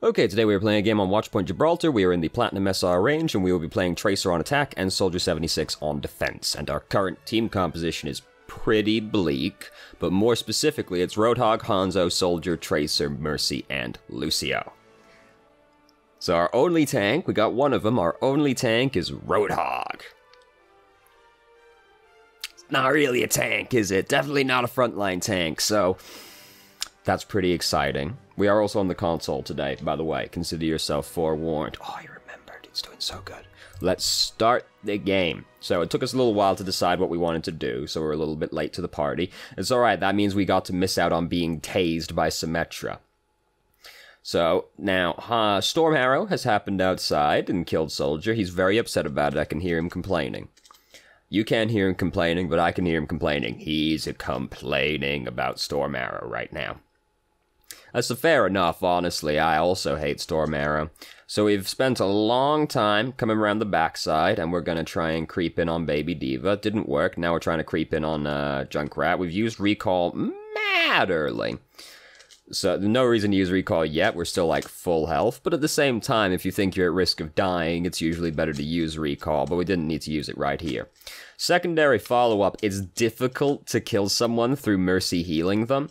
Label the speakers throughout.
Speaker 1: Okay, today we are playing a game on Watchpoint Gibraltar. We are in the Platinum SR range, and we will be playing Tracer on attack and Soldier 76 on defense. And our current team composition is pretty bleak, but more specifically, it's Roadhog, Hanzo, Soldier, Tracer, Mercy, and Lucio. So our only tank, we got one of them, our only tank is Roadhog. It's not really a tank, is it? Definitely not a frontline tank, so that's pretty exciting. We are also on the console today, by the way. Consider yourself forewarned. Oh, I remembered. It's doing so good. Let's start the game. So it took us a little while to decide what we wanted to do, so we're a little bit late to the party. It's alright, that means we got to miss out on being tased by Symmetra. So, now, Storm Arrow has happened outside and killed Soldier. He's very upset about it. I can hear him complaining. You can't hear him complaining, but I can hear him complaining. He's complaining about Storm Arrow right now. That's fair enough, honestly. I also hate Storm Arrow. So we've spent a long time coming around the backside, and we're going to try and creep in on Baby Diva. It didn't work. Now we're trying to creep in on Junkrat. We've used Recall mad early. So there's no reason to use Recall yet. We're still, like, full health. But at the same time, if you think you're at risk of dying, it's usually better to use Recall. But we didn't need to use it right here. Secondary follow-up. It's difficult to kill someone through Mercy healing them.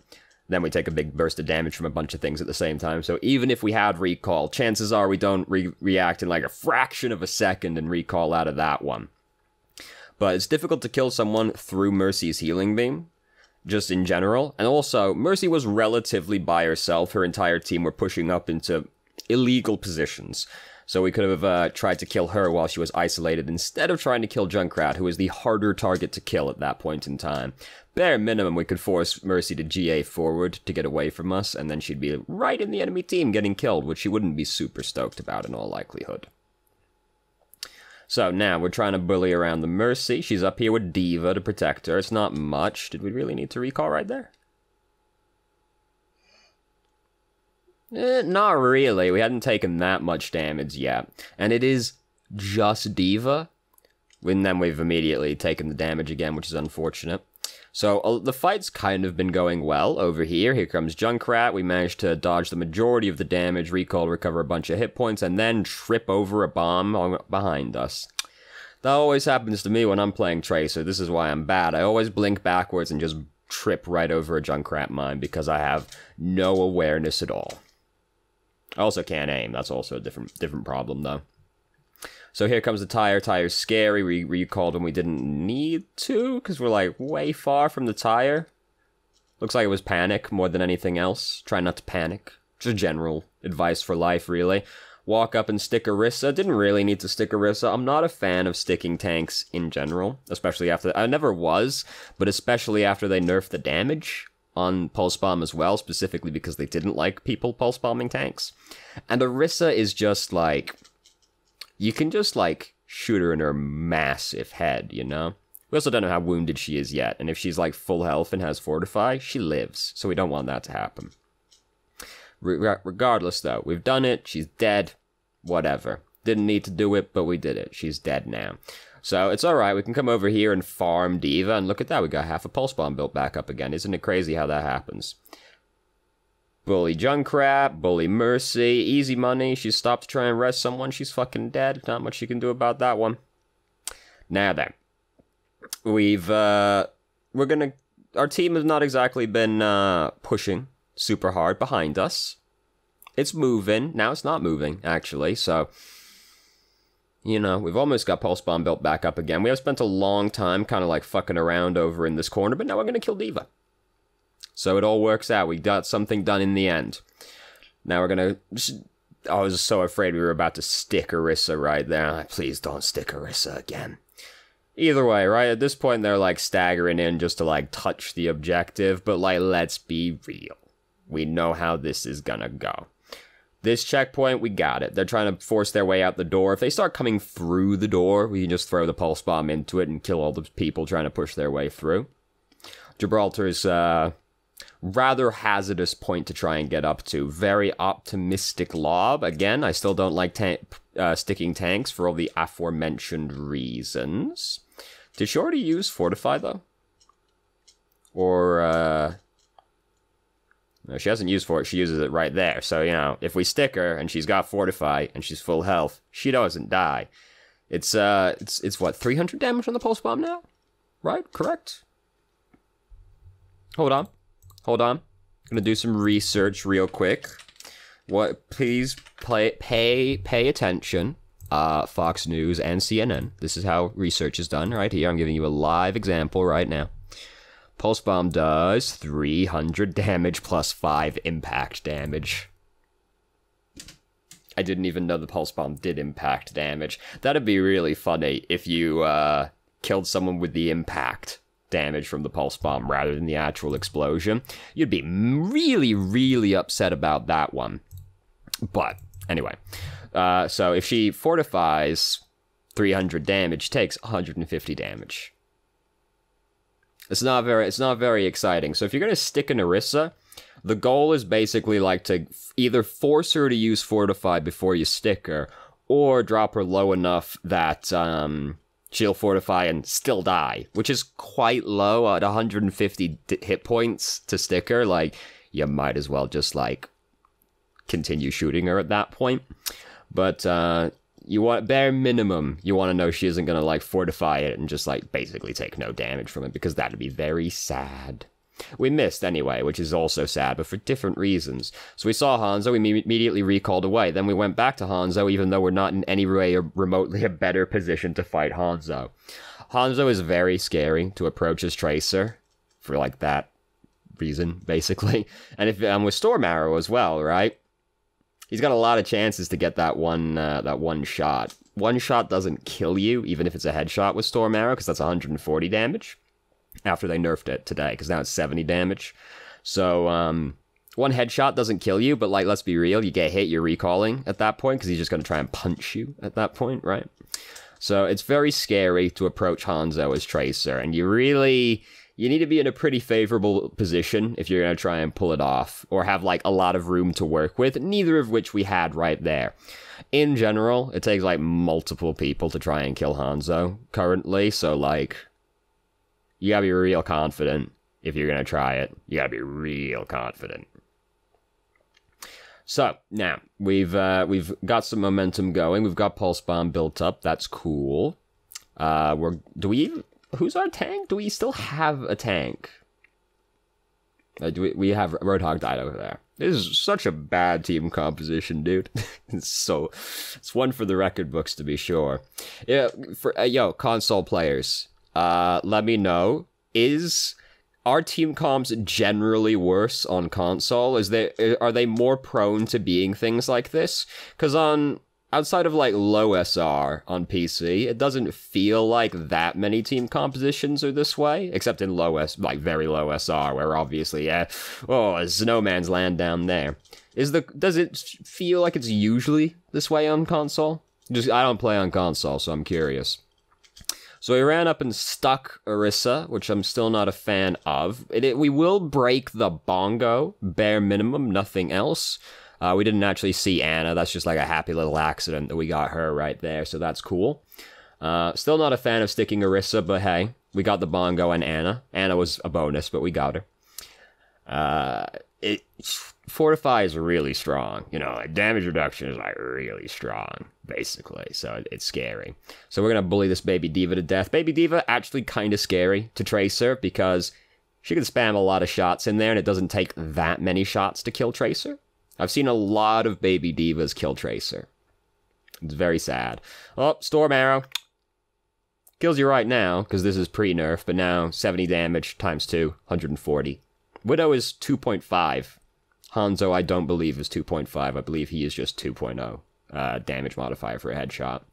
Speaker 1: Then we take a big burst of damage from a bunch of things at the same time. So even if we had Recall, chances are we don't react in like a fraction of a second and Recall out of that one. But it's difficult to kill someone through Mercy's healing beam, just in general. And also, Mercy was relatively by herself. Her entire team were pushing up into illegal positions. So we could have tried to kill her while she was isolated instead of trying to kill Junkrat, who is the harder target to kill at that point in time. Bare minimum, we could force Mercy to GA forward to get away from us, and then she'd be right in the enemy team getting killed, which she wouldn't be super stoked about in all likelihood. So now we're trying to bully around the Mercy. She's up here with Diva to protect her. It's not much. Did we really need to recall right there? Not really. We hadn't taken that much damage yet. And it is just Diva. And then we've immediately taken the damage again, which is unfortunate. So the fight's kind of been going well over here. Here comes Junkrat. We managed to dodge the majority of the damage, recall, recover a bunch of hit points, and then trip over a bomb behind us. That always happens to me when I'm playing Tracer. This is why I'm bad. I always blink backwards and just trip right over a Junkrat mine because I have no awareness at all. I also can't aim. That's also a different problem, though. So here comes the tire. Tire's scary. We recalled when we didn't need to, because we're, like, way far from the tire. Looks like it was panic more than anything else. Try not to panic. Just general advice for life, really. Walk up and stick Orisa. Didn't really need to stick Orisa. I'm not a fan of sticking tanks in general, especially after... I never was, but especially after they nerfed the damage on Pulse Bomb as well, specifically because they didn't like people Pulse Bombing tanks. And Orisa is just, like... You can just, like, shoot her in her massive head, you know? We also don't know how wounded she is yet, and if she's, like, full health and has Fortify, she lives, so we don't want that to happen. Regardless, though, we've done it, she's dead, whatever. Didn't need to do it, but we did it. She's dead now. So, it's alright, we can come over here and farm Diva, and look at that, we got half a Pulse Bomb built back up again. Isn't it crazy how that happens? Bully Junkrat, bully Mercy, easy money. She stopped to try and rest someone. She's fucking dead. Not much you can do about that one. Now then, our team has not exactly been pushing super hard behind us. It's moving. Now it's not moving, actually. So, you know, we've almost got Pulse Bomb built back up again. We have spent a long time kind of like fucking around over in this corner, but now we're going to kill Diva. So it all works out. We got something done in the end. Now we're gonna... I was so afraid we were about to stick Orisa right there. Please don't stick Orisa again. Either way, right? At this point, they're, like, staggering in just to, like, touch the objective. But, like, let's be real. We know how this is gonna go. This checkpoint, we got it. They're trying to force their way out the door. If they start coming through the door, we can just throw the Pulse Bomb into it and kill all the people trying to push their way through. Gibraltar's, rather hazardous point to try and get up to. Very optimistic lob. Again, I still don't like sticking tanks for all the aforementioned reasons. Did she already use Fortify, though? Or, No, she hasn't used Fort, she uses it right there. So, you know, if we stick her and she's got Fortify and she's full health, she doesn't die. It's what, 300 damage on the Pulse Bomb now? Right? Correct? Hold on. Gonna do some research real quick. Please pay attention. Fox News and CNN. This is how research is done right here. I'm giving you a live example right now. Pulse Bomb does 300 damage plus 5 impact damage. I didn't even know the Pulse Bomb did impact damage. That'd be really funny if you killed someone with the impact damage from the Pulse Bomb rather than the actual explosion. You'd be really, really upset about that one. But, anyway. So if she fortifies 300 damage, takes 150 damage. It's not very exciting. So if you're going to stick an Orisa, the goal is basically like to either force her to use Fortify before you stick her, or drop her low enough that she'll Fortify and still die, which is quite low at 150 hit points to stick her. Like, you might as well just, like, continue shooting her at that point. But, you want, bare minimum, you want to know she isn't going to, like, Fortify it and just, like, basically take no damage from it, because that'd be very sad. We missed anyway, which is also sad, but for different reasons. So we saw Hanzo, we immediately recalled away. Then we went back to Hanzo, even though we're not in any way remotely a better position to fight Hanzo. Hanzo is very scary to approach as Tracer, for, like, that reason, basically. And if with Storm Arrow as well, right? He's got a lot of chances to get that one shot. One shot doesn't kill you, even if it's a headshot with Storm Arrow, because that's 140 damage. After they nerfed it today, because now it's 70 damage. So, one headshot doesn't kill you, but, like, let's be real, you get hit, you're recalling at that point, because he's just going to try and punch you at that point, right? So, it's very scary to approach Hanzo as Tracer, and you need to be in a pretty favorable position if you're going to try and pull it off, or have, like, a lot of room to work with, neither of which we had right there. In general, it takes, like, multiple people to try and kill Hanzo currently, so, like, you gotta be real confident if you're gonna try it. You gotta be real confident. So, now, we've got some momentum going. We've got Pulse Bomb built up. That's cool. Who's our tank? Do we still have a tank? We have Roadhog died over there. This is such a bad team composition, dude. It's one for the record books, to be sure. Yeah, yo, console players. Let me know, is our team comms generally worse on console? Are they more prone to being things like this? Because outside of, like, low SR on PC, it doesn't feel like that many team compositions are this way, except in very low SR, where obviously, it's no man's land down there. Does it feel like it's usually this way on console? I don't play on console, so I'm curious. So we ran up and stuck Orisa, which I'm still not a fan of. We will break the bongo, bare minimum, nothing else. We didn't actually see Anna. That's just like a happy little accident that we got her right there, so that's cool. Still not a fan of sticking Orisa, but hey, we got the bongo and Anna. Anna was a bonus, but we got her. Fortify is really strong. You know, like, damage reduction is, like, really strong, basically. So it's scary. So we're going to bully this Baby Diva to death. Baby Diva, actually kind of scary to Tracer, because she can spam a lot of shots in there, and it doesn't take that many shots to kill Tracer. I've seen a lot of Baby Divas kill Tracer. It's very sad. Oh, Storm Arrow. Kills you right now, because this is pre-nerf, but now 70 damage times 2, 140. Widow is 2.5. Hanzo, I don't believe, is 2.5. I believe he is just 2.0 damage modifier for a headshot.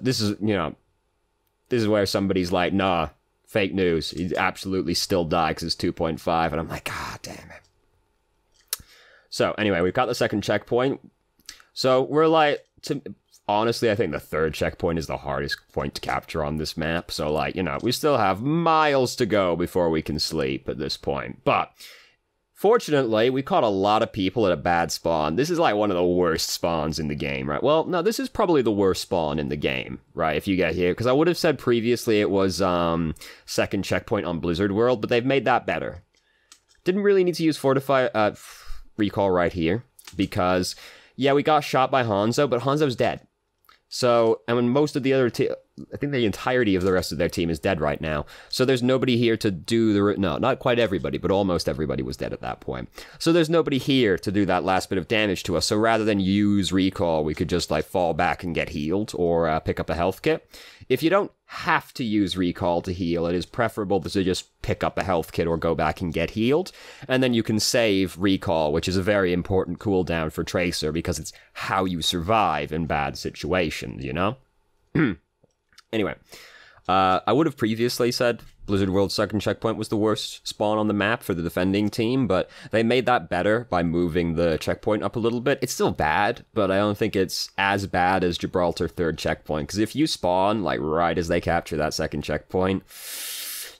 Speaker 1: This is where somebody's like, nah, fake news. He'd absolutely still die because it's 2.5. And I'm like, god damn it. So, anyway, we've got the second checkpoint. So, we're like, honestly, I think the third checkpoint is the hardest point to capture on this map. So, like, you know, we still have miles to go before we can sleep at this point. But fortunately, we caught a lot of people at a bad spawn. This is, like, one of the worst spawns in the game, right? Well, no, this is probably the worst spawn in the game, right, if you get here. Because I would have said previously it was second checkpoint on Blizzard World, but they've made that better. Didn't really need to use Fortify Recall right here, because, yeah, we got shot by Hanzo, but Hanzo's dead. So, and when most of the other team, I think the entirety of the rest of their team is dead right now. So there's nobody here to do the, no, not quite everybody, but almost everybody was dead at that point. So there's nobody here to do that last bit of damage to us. So rather than use recall, we could just like fall back and get healed or pick up a health kit. If you don't have to use recall to heal, it is preferable to just pick up a health kit or go back and get healed. And then you can save recall, which is a very important cooldown for Tracer because it's how you survive in bad situations, you know? Anyway, I would have previously said Blizzard World's second checkpoint was the worst spawn on the map for the defending team, but they made that better by moving the checkpoint up a little bit. It's still bad, but I don't think it's as bad as Gibraltar third checkpoint, because if you spawn, like, right as they capture that second checkpoint,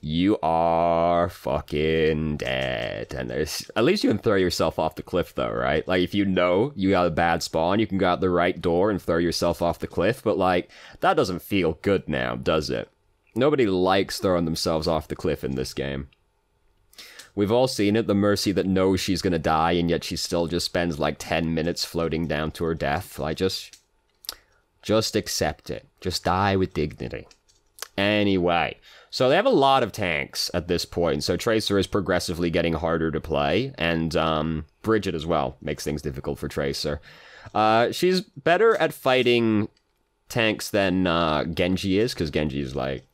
Speaker 1: you are fucking dead. And there's, at least you can throw yourself off the cliff, though, right? Like, if you know you got a bad spawn, you can go out the right door and throw yourself off the cliff, but, like, that doesn't feel good now, does it? Nobody likes throwing themselves off the cliff in this game. We've all seen it, the Mercy that knows she's gonna die, and yet she still just spends, like, 10 minutes floating down to her death. Like, just accept it. Just die with dignity. Anyway, so they have a lot of tanks at this point, so Tracer is progressively getting harder to play, and Bridget as well makes things difficult for Tracer. She's better at fighting tanks than Genji is, because Genji is, like,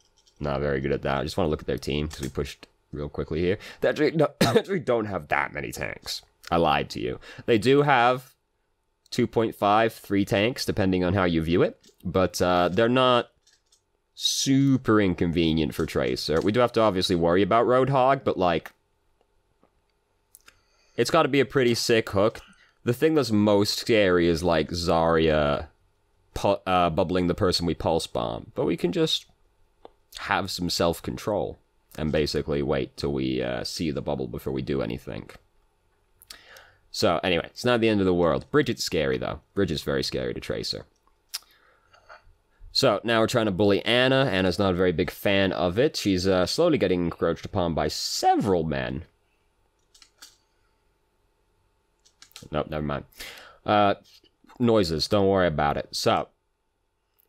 Speaker 1: not very good at that. I just want to look at their team, because we pushed real quickly here. They actually don't have that many tanks. I lied to you. They do have 2.5, 3 tanks, depending on how you view it, but they're not super inconvenient for Tracer. We do have to obviously worry about Roadhog, but, like, it's got to be a pretty sick hook. The thing that's most scary is, like, Zarya bubbling the person we pulse bomb, but we can just have some self-control and basically wait till we see the bubble before we do anything. So, anyway, it's not the end of the world. Bridget's scary, though. Bridget's very scary to Tracer. So, now we're trying to bully Anna. Anna's not a very big fan of it. She's slowly getting encroached upon by several men. Nope, never mind. Noises, don't worry about it. So,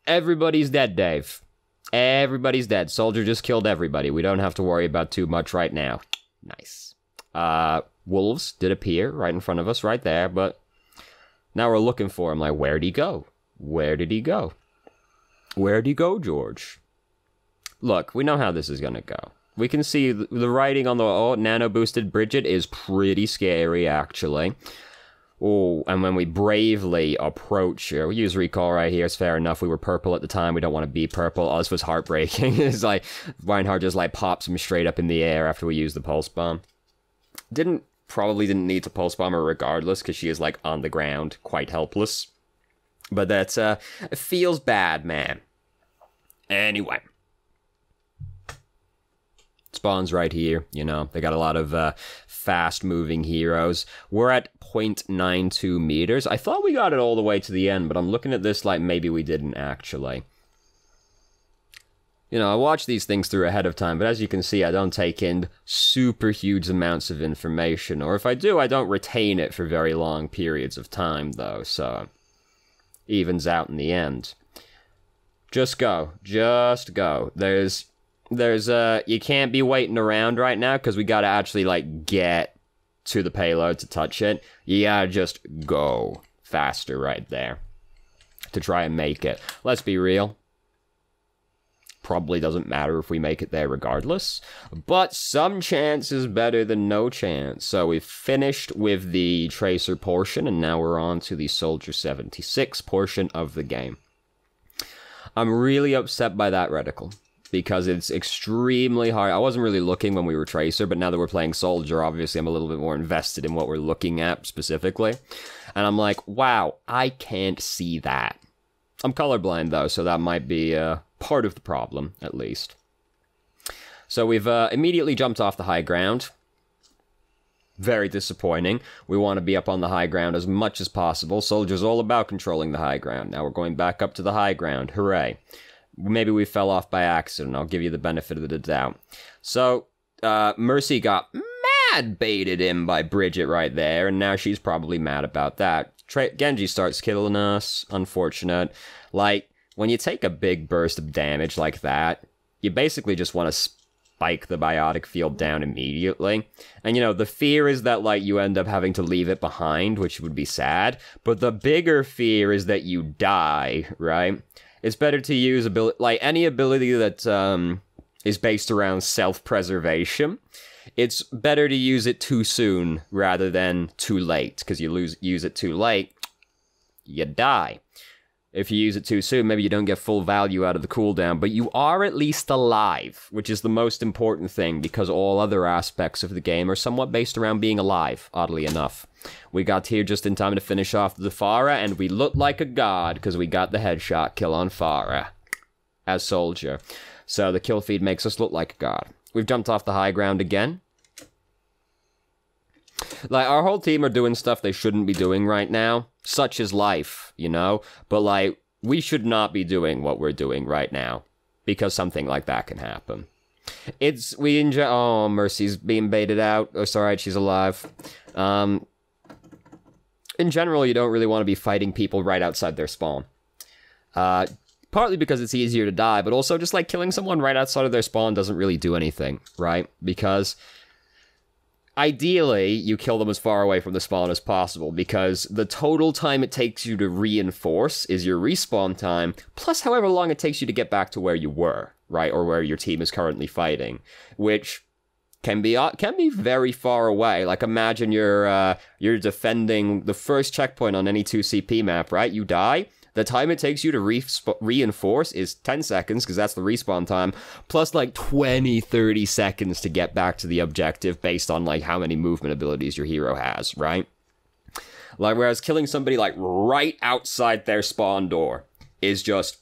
Speaker 1: everybody's dead, Dave. Everybody's dead. Soldier just killed everybody. We don't have to worry about too much right now. Nice. Wolves did appear right in front of us right there, but now we're looking for him. Like, where'd he go? Where did he go? Where'd he go, George? Look, we know how this is gonna go. We can see the writing on the nano-boosted Bridget is pretty scary, actually. Oh, and when we bravely approach her, we use recall right here, it's fair enough. We were purple at the time, we don't want to be purple. Oh, this was heartbreaking. It's like, Reinhardt just, like, pops him straight up in the air after we use the pulse bomb. Probably didn't need to pulse bomb her regardless, because she is, like, on the ground, quite helpless. But that's, it feels bad, man. Anyway. Spawns right here, you know, they got a lot of fast-moving heroes. We're at 0.92 meters. I thought we got it all the way to the end, but I'm looking at this like maybe we didn't actually. You know, I watch these things through ahead of time, but as you can see, I don't take in super huge amounts of information, or if I do, I don't retain it for very long periods of time, though, so evens out in the end. Just go. Just go. There's you can't be waiting around right now, because we gotta actually, like, get to the payload to touch it. You gotta just go faster right there to try and make it. Let's be real. Probably doesn't matter if we make it there regardless, but some chance is better than no chance. So we've finished with the Tracer portion, and now we're on to the Soldier 76 portion of the game. I'm really upset by that reticle, because it's extremely hard. I wasn't really looking when we were Tracer, but now that we're playing Soldier, obviously I'm a little bit more invested in what we're looking at specifically. And I'm like, wow, I can't see that. I'm colorblind, though, so that might be part of the problem, at least. So we've immediately jumped off the high ground. Very disappointing. We want to be up on the high ground as much as possible. Soldier's all about controlling the high ground. Now we're going back up to the high ground. Hooray. Maybe we fell off by accident. I'll give you the benefit of the doubt. So, Mercy got tad baited in by Bridget right there, and now she's probably mad about that. Genji starts killing us. Unfortunate. Like, when you take a big burst of damage like that, you basically just want to spike the biotic field down immediately. And, you know, the fear is that, like, you end up having to leave it behind, which would be sad. But the bigger fear is that you die, right? It's better to use any ability that is based around self-preservation. It's better to use it too soon rather than too late, because use it too late, you die. If you use it too soon, maybe you don't get full value out of the cooldown, but you are at least alive, which is the most important thing, because all other aspects of the game are somewhat based around being alive, oddly enough. We got here just in time to finish off the Pharah, and we look like a god, because we got the headshot kill on Pharah as Soldier. So the kill feed makes us look like a god. We've jumped off the high ground again. Like, our whole team are doing stuff they shouldn't be doing right now. Such is life, you know? But, like, we should not be doing what we're doing right now, because something like that can happen. Oh, Mercy's being baited out. Oh, it's alright, she's alive. In general, you don't really want to be fighting people right outside their spawn. Partly because it's easier to die, but also just, like, killing someone right outside of their spawn doesn't really do anything, right? Because ideally, you kill them as far away from the spawn as possible, because the total time it takes you to reinforce is your respawn time, plus however long it takes you to get back to where you were, right? Or where your team is currently fighting, which can be very far away. Like, imagine you're defending the first checkpoint on any 2CP map, right? You die. The time it takes you to reinforce is 10 seconds, because that's the respawn time, plus like 20, 30 seconds to get back to the objective based on like how many movement abilities your hero has, right? Like, whereas killing somebody like right outside their spawn door is just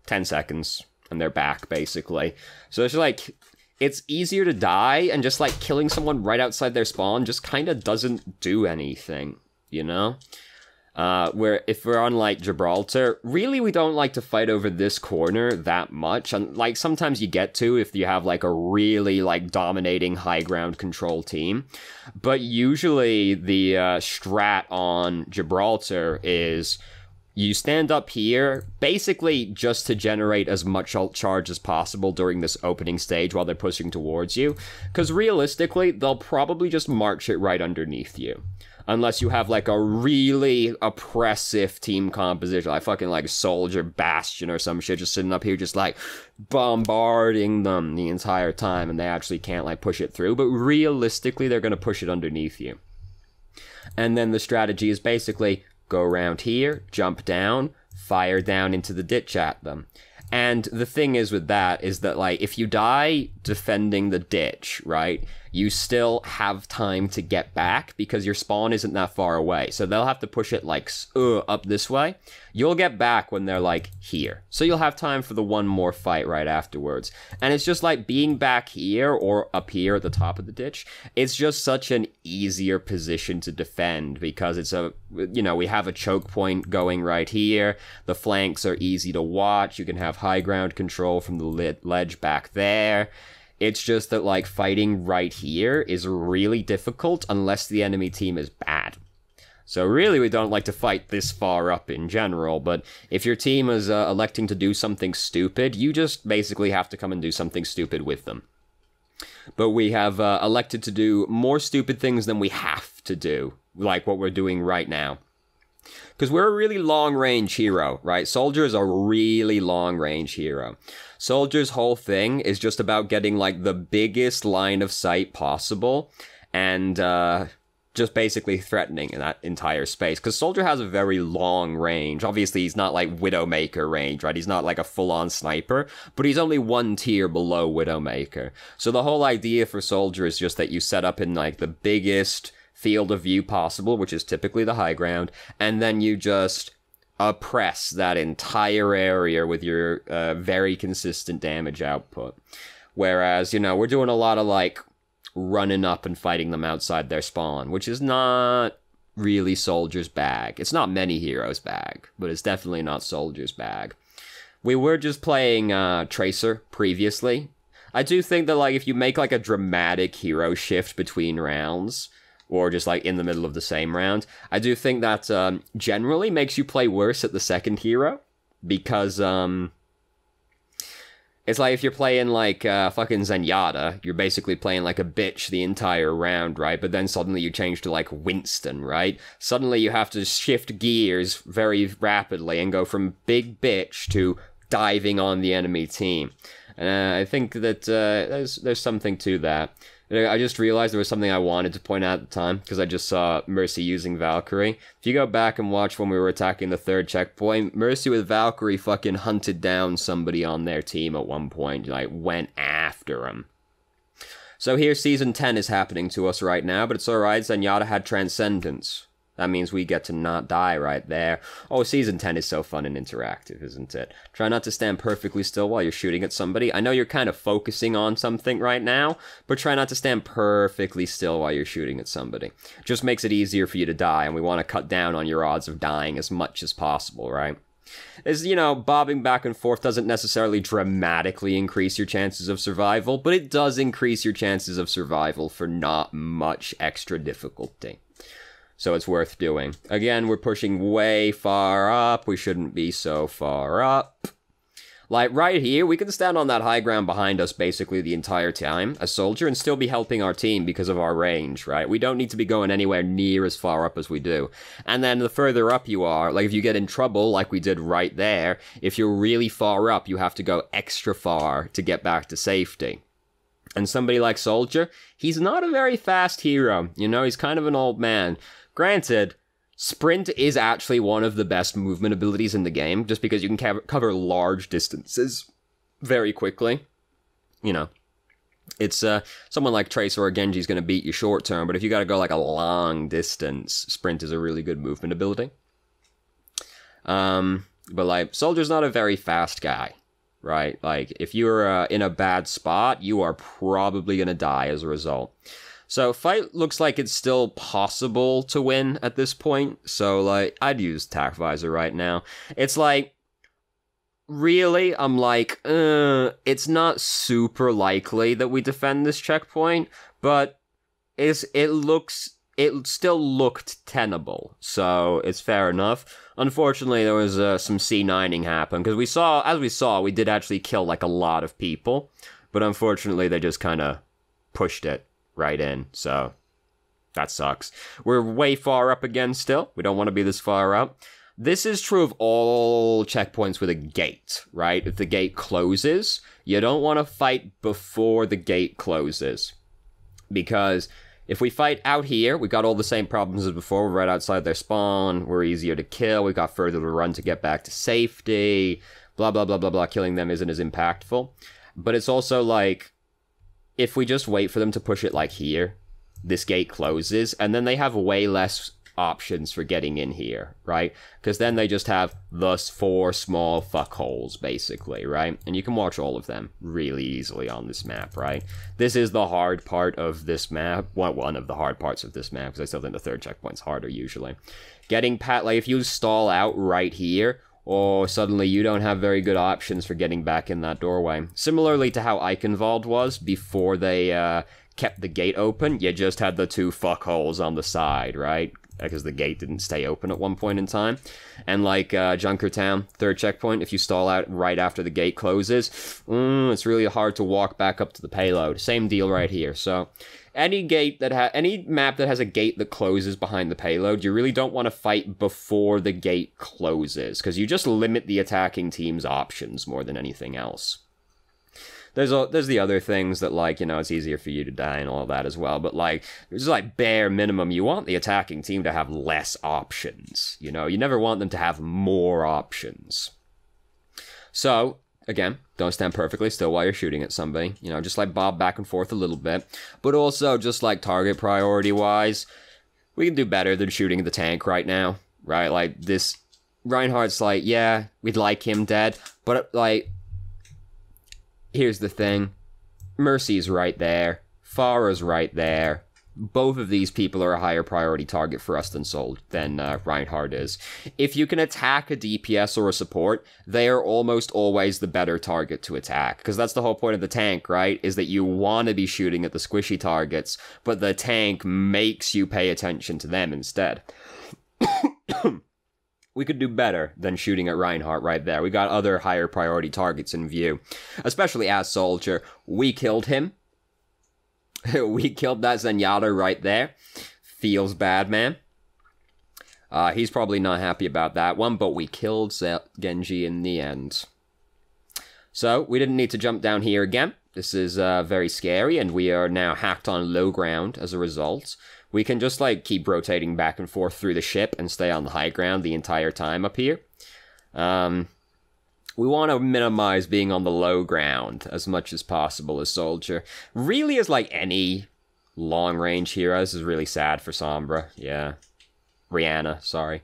Speaker 1: 10 seconds and they're back, basically. So it's just like, it's easier to die, and just like killing someone right outside their spawn just kind of doesn't do anything, you know? Where if we're on, like, Gibraltar, really we don't like to fight over this corner that much. And, like, sometimes you get to if you have, like, a really, like, dominating high ground control team. But usually the strat on Gibraltar is you stand up here, basically just to generate as much ult charge as possible during this opening stage while they're pushing towards you. Because realistically, they'll probably just march it right underneath you. Unless you have, like, a really oppressive team composition, like fucking, like, Soldier, Bastion, or some shit, just sitting up here just, like, bombarding them the entire time, and they actually can't, like, push it through. But realistically, they're gonna push it underneath you. And then the strategy is basically go around here, jump down, fire down into the ditch at them. And the thing is with that is that, like, if you die defending the ditch, right, you still have time to get back because your spawn isn't that far away. So they'll have to push it, like, up this way. You'll get back when they're, like, here. So you'll have time for the one more fight right afterwards. And it's just, like, being back here or up here at the top of the ditch, it's just such an easier position to defend because it's you know, we have a choke point going right here. The flanks are easy to watch. You can have high ground control from the ledge back there. It's just that, like, fighting right here is really difficult unless the enemy team is bad. So really, we don't like to fight this far up in general, but if your team is electing to do something stupid, you just basically have to come and do something stupid with them. But we have elected to do more stupid things than we have to do, like what we're doing right now. Because we're a really long-range hero, right? Soldier is a really long-range hero. Soldier's whole thing is just about getting, like, the biggest line of sight possible and just basically threatening in that entire space. Because Soldier has a very long range. Obviously, he's not, like, Widowmaker range, right? He's not, like, a full-on sniper, but he's only one tier below Widowmaker. So the whole idea for Soldier is just that you set up in, like, the biggest field of view possible, which is typically the high ground, and then you just oppress that entire area with your very consistent damage output. Whereas, you know, we're doing a lot of, like, running up and fighting them outside their spawn, which is not really Soldier's bag. It's not many heroes' bag, but it's definitely not Soldier's bag. We were just playing Tracer previously. I do think that, like, if you make, like, a dramatic hero shift between rounds, or just, like, in the middle of the same round, I do think that, generally makes you play worse at the second hero, because, it's like if you're playing, like, fucking Zenyatta, you're basically playing like a bitch the entire round, right? But then suddenly you change to, like, Winston, right? Suddenly you have to shift gears very rapidly and go from big bitch to diving on the enemy team. I think that there's something to that. I just realized there was something I wanted to point out at the time, because I just saw Mercy using Valkyrie. If you go back and watch when we were attacking the third checkpoint, Mercy with Valkyrie fucking hunted down somebody on their team at one point, like, went after him. So here, Season 10 is happening to us right now, but it's alright, Zenyatta had Transcendence. That means we get to not die right there. Oh, Season 10 is so fun and interactive, isn't it? Try not to stand perfectly still while you're shooting at somebody. I know you're kind of focusing on something right now, but try not to stand perfectly still while you're shooting at somebody. Just makes it easier for you to die, and we want to cut down on your odds of dying as much as possible, right? As, you know, bobbing back and forth doesn't necessarily dramatically increase your chances of survival, but it does increase your chances of survival for not much extra difficulty. So it's worth doing. Again, we're pushing way far up. We shouldn't be so far up. Like, right here, we can stand on that high ground behind us basically the entire time, a soldier, and still be helping our team because of our range, right? We don't need to be going anywhere near as far up as we do. And then the further up you are, like, if you get in trouble, like we did right there, if you're really far up, you have to go extra far to get back to safety. And somebody like Soldier, he's not a very fast hero, you know? He's kind of an old man. Granted, Sprint is actually one of the best movement abilities in the game, just because you can cover large distances very quickly. You know, it's someone like Tracer or Genji's going to beat you short term, but if you got to go like a long distance, Sprint is a really good movement ability. But like, Soldier's not a very fast guy, right? Like, if you're in a bad spot, you are probably going to die as a result. So, fight looks like it's still possible to win at this point, so, like, I'd use Tac Visor right now. It's like, really, I'm like, it's not super likely that we defend this checkpoint, but it still looked tenable, so it's fair enough. Unfortunately, there was some C9ing happen, because as we saw, we did actually kill, like, a lot of people, but unfortunately, they just kind of pushed it right in, so that sucks. We're way far up again still. We don't want to be this far up. This is true of all checkpoints with a gate, right? If the gate closes, you don't want to fight before the gate closes. Because if we fight out here, we got all the same problems as before. We're right outside their spawn. We're easier to kill. We've got further to run to get back to safety. Blah, blah, blah, blah, blah. Killing them isn't as impactful. But it's also like, if we just wait for them to push it like here, this gate closes, and then they have way less options for getting in here, right? Because then they just have thus 4 small fuckholes, basically, right? And you can watch all of them really easily on this map, right? This is the hard part of this map. Well, one of the hard parts of this map, because I still think the third checkpoint's harder, usually. Getting like, if you stall out right here, or suddenly you don't have very good options for getting back in that doorway. Similarly to how Eichenwald was before they kept the gate open, you just had the 2 fuckholes on the side, right? Because the gate didn't stay open at one point in time. And like Junkertown, third checkpoint, if you stall out right after the gate closes, it's really hard to walk back up to the payload. Same deal right here. So any map that has a gate that closes behind the payload, you really don't want to fight before the gate closes, because you just limit the attacking team's options more than anything else. There's the other things that, like, you know, it's easier for you to die and all that as well, but, like, it's like bare minimum, you want the attacking team to have less options, you know? You never want them to have more options. So, again, don't stand perfectly still while you're shooting at somebody, you know, just, like, bob back and forth a little bit, but also, just, like, target priority-wise, we can do better than shooting at the tank right now, right? Like, this, Reinhardt's like, yeah, we'd like him dead, but, like, here's the thing. Mercy's right there. Pharah's right there. both of these people are a higher priority target for us than Reinhardt is. If you can attack a DPS or a support, they are almost always the better target to attack. Because that's the whole point of the tank, right? Is that you want to be shooting at the squishy targets, but the tank makes you pay attention to them instead. We could do better than shooting at Reinhardt right there. We got other higher priority targets in view. Especially as Soldier. We killed him. We killed that Zenyatta right there. Feels bad, man. He's probably not happy about that one, but we killed Genji in the end. So, we didn't need to jump down here again. This is very scary, and we are now hacked on low ground as a result. We can just, like, keep rotating back and forth through the ship and stay on the high ground the entire time up here. We want to minimize being on the low ground as much as possible as Soldier. Really, as, like, any long-range hero, this is really sad for Sombra. Yeah. Rihanna, sorry.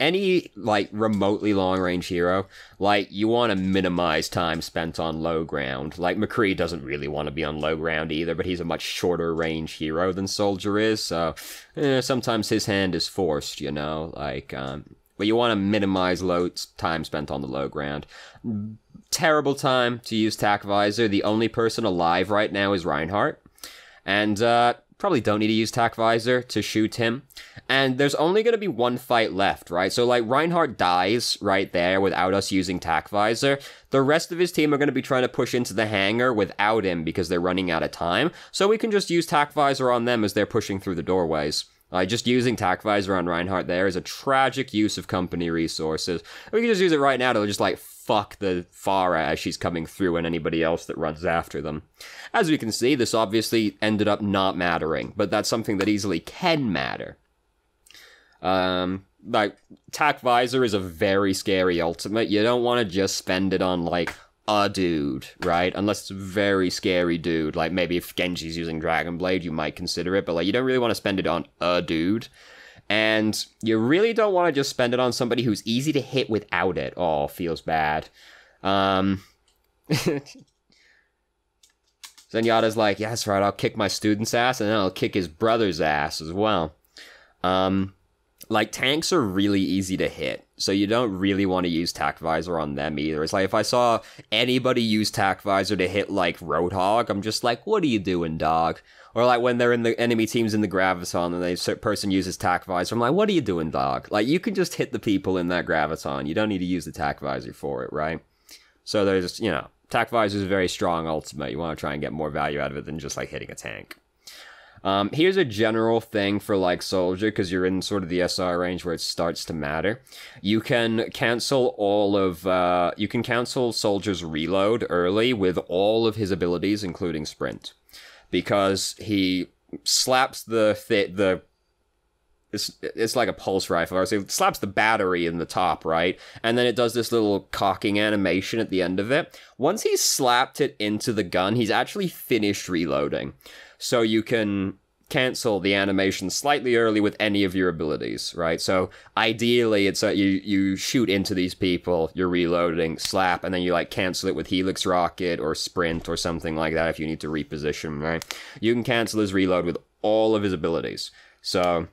Speaker 1: Any, like, remotely long-range hero, like, you want to minimize time spent on low ground. Like, McCree doesn't really want to be on low ground either, but he's a much shorter range hero than Soldier is, so sometimes his hand is forced, you know? Like, but you want to minimize time spent on the low ground. Terrible time to use Tac Visor. The only person alive right now is Reinhardt, and, probably don't need to use Tac Visor to shoot him. And there's only going to be one fight left, right? So, like, Reinhardt dies right there without us using Tac Visor. The rest of his team are going to be trying to push into the hangar without him because they're running out of time. So we can just use Tac Visor on them as they're pushing through the doorways. Just using Tac Visor on Reinhardt there is a tragic use of company resources. We can just use it right now to just, like, fuck the Pharah as she's coming through and anybody else that runs after them. As we can see, this obviously ended up not mattering, but that's something that easily can matter. Like, Tac Visor is a very scary ultimate. You don't want to just spend it on, like, a dude, right? Unless it's a very scary dude. Like, maybe if Genji's using Dragon Blade, you might consider it, but, like, you don't really want to spend it on a dude. And you really don't want to just spend it on somebody who's easy to hit without it. Oh, feels bad. Zenyatta's like, yeah, that's right, I'll kick my student's ass, and then I'll kick his brother's ass as well. Like, tanks are really easy to hit, so you don't really want to use Tac Visor on them either. It's like, if I saw anybody use Tac Visor to hit, like, Roadhog, I'm just like, what are you doing, dog? Or, like, when they're in the enemy teams in the Graviton and the person uses Tac Visor, I'm like, what are you doing, dog? Like, you can just hit the people in that Graviton. You don't need to use the Tac Visor for it, right? So there's, you know, Tac Visor is a very strong ultimate. You want to try and get more value out of it than just, like, hitting a tank. Here's a general thing for, like, Soldier, because you're in sort of the SR range where it starts to matter. You can cancel you can cancel Soldier's reload early with all of his abilities, including Sprint. Because he slaps it's like a pulse rifle, or so it slaps the battery in the top, right? And then it does this little cocking animation at the end of it. Once he's slapped it into the gun, he's actually finished reloading. So you can cancel the animation slightly early with any of your abilities, right? So ideally, it's you shoot into these people, you're reloading, slap, and then you, like, cancel it with Helix Rocket or Sprint or something like that if you need to reposition, right? You can cancel his reload with all of his abilities. So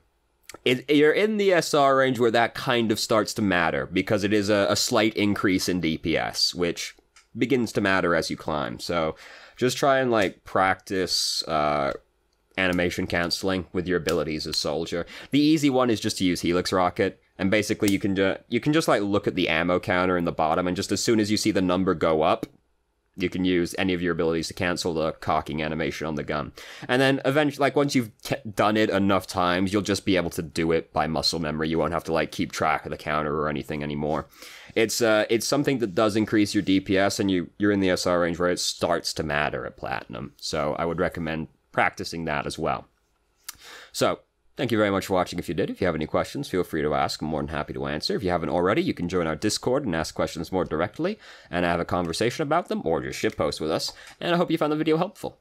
Speaker 1: you're in the SR range where that kind of starts to matter, because it is a slight increase in DPS, which begins to matter as you climb. So just try and, like, practice animation canceling with your abilities as Soldier. The easy one is just to use Helix Rocket, and basically you can just, like, look at the ammo counter in the bottom, and just as soon as you see the number go up, you can use any of your abilities to cancel the cocking animation on the gun. And then eventually, like, once you've done it enough times, you'll just be able to do it by muscle memory. You won't have to, like, keep track of the counter or anything anymore. It's something that does increase your DPS, and you're in the SR range where it starts to matter at Platinum. So I would recommend practicing that as well. So, thank you very much for watching if you did. If you have any questions, feel free to ask. I'm more than happy to answer. If you haven't already, you can join our Discord and ask questions more directly, and have a conversation about them, or just shitpost with us. And I hope you found the video helpful.